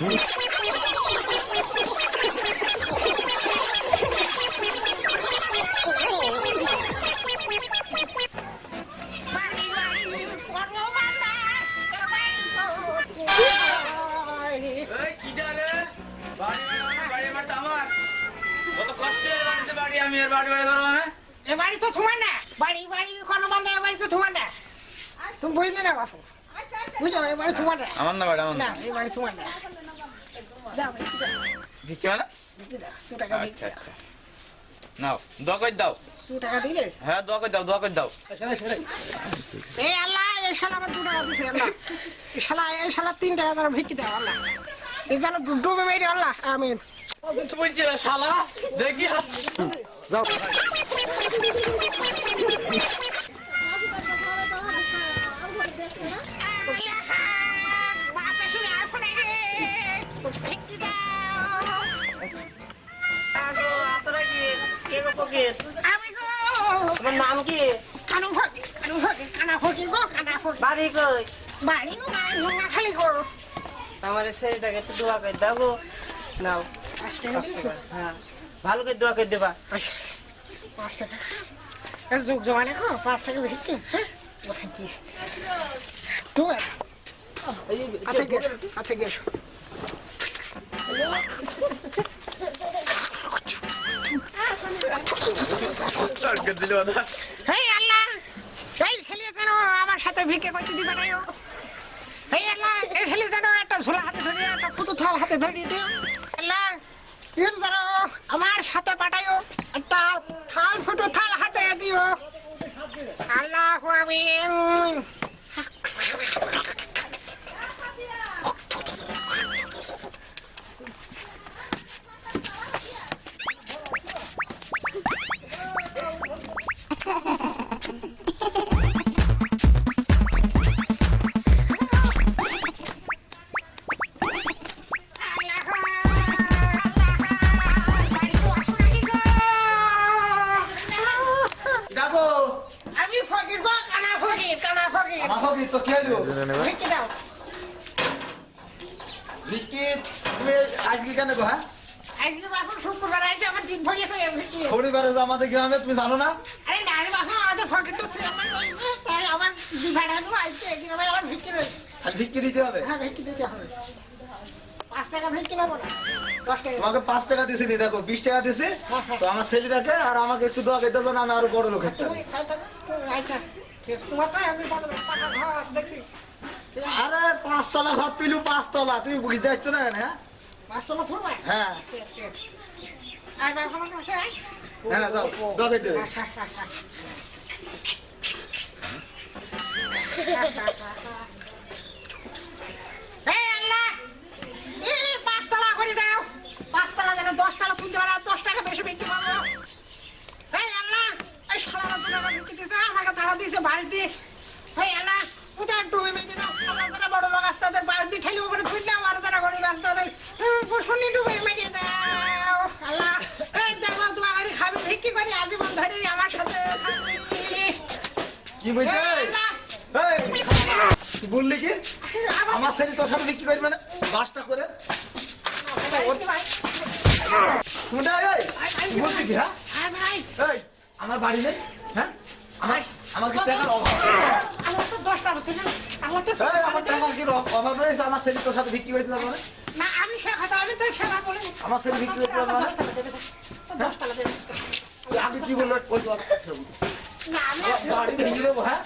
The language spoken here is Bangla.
বাড়ি তো তোমার না, বাড়ি বাড়ি কোনো বান্ধব বাড়ি তো তোমার না, তুমি বুঝলে না বাপু, বুঝছো এই বাড়ি তোমার না, আমার না বাড়ি আমার না এই বাড়ি তোমার না। যাও ভিক্ষে মানে? 2 টাকা দিই। আচ্ছা আচ্ছা নাও দোয়া করে দাও। 2 টাকা দিলে? হ্যাঁ দোয়া করে দাও, দোয়া করে দাও। এই আল্লাহ এই শালা আমার 2 টাকা দিছে আল্লাহ, এই শালা 3 টাকা ধরে ভিক্ষি দাও আল্লাহ, এই যেন ডুবে মেরে আল্লাহ আমিন। বুঝছি না শালা, দেখি যাও। তোমার নাম কি? কানা ফকির গো, কানা ফকির। বাড়ি কই? বাড়ি নোংরা খালি গো। আমার ছেলেটাকে একটু দোয়া করে দাও গো। নাও 5 টাকা। হ্যাঁ ভালো করে দোয়া করে দেবা। 5 টাকা যুগ জমানে গো, 5 টাকা ভিক্ষি। হ্যাঁ আচ্ছা গেছ আমার সাথে ভিক্ষে করতে দিবে না। এই আল্লাহ এই ছেলে যেন একটা ঝোলা হাতে ধরিয়ে একটা ফুটো থাল হাতে ধরিয়ে দিও আল্লাহ, এর যেন আমার সাথে পাঠাইও, একটা থাল ফুটো থাল হাতে দিও আল্লাহ আমিন। আমাদের গ্রামে তুমি জানো না? আরে না রে বাবা, আমাদের ফকির তো তাই আমার ভিক্ষি দিতে হবে। হ্যাঁ ভিক্ষি দিতে হবে। 5 টাকা ভিক্ষি নেবো না, 10 টাকা। তোমাকে 5 টাকা দিছি, দেখো 20 টাকা দিছি। তো আমার ছেলেটাকে আর আমাকে একটু দোয়া করে দাও, আমি আরো বড় লোক হতে পারি। আচ্ছা ঠিক আছে, তোমার তাই আমি বড় লোক, টাকা ঘর দেখছি। আরে 5 তলা ঘর তুইলু, 5 তলা তুমি বুঝতে পারছো না? হ্যাঁ 5 টাকা থুরবা? হ্যাঁ ঠিক আছে। আর বাবা আমার কাছে আয়। হ্যাঁ যাও দোয়া করে দেবে। এই আল্লাহ এই 5 টাকা করে দাও, 5 টাকা যেন 10 টাকা তুলতে পারে, 10 টাকা বেশি বিক্রি করবো। এই আল্লাহ এই শালা 2 টাকা বিক্রি দিয়েছে, আমাকে তাড়া দিয়েছে বাড়িতে। এই আল্লাহ উদার ডুবে মেয়ে দাও, আমরা যারা বড় লোক আছে তাদের বাড়িতে ঠেলে উপরে তুললাম, আর যারা গরিব আছে তাদের শুনি ডুবে মেয়ে দাও আল্লাহ। এই দেখো দোয়া করে খাবি, ভিক্ষি করি আজীবন ধরে আমার সাথে কি বলছে? বললি কি আমার ছেলে তোর সাথে বিক্রি করি মানে 5টা করে? বলছি কি? হ্যাঁ আমার বাড়ি নেই? হ্যাঁ আমার কি টাকার অভাব? আমার তো 10 টাকা তুলে আল্লাহ তো আমার টাকার কি অভাব রয়েছে? আমার ছেলে তোর সাথে বিক্রি করতে পারবো না, আমি সে কথা আমি তো সেবা বলি। আমার ছেলে বিক্রি করতে পারবো না? 10 টাকা দেবে, 10 টাকা দেবে। আমি কি বলবো? না আমি বাড়ি ভেঙে দেবো। হ্যাঁ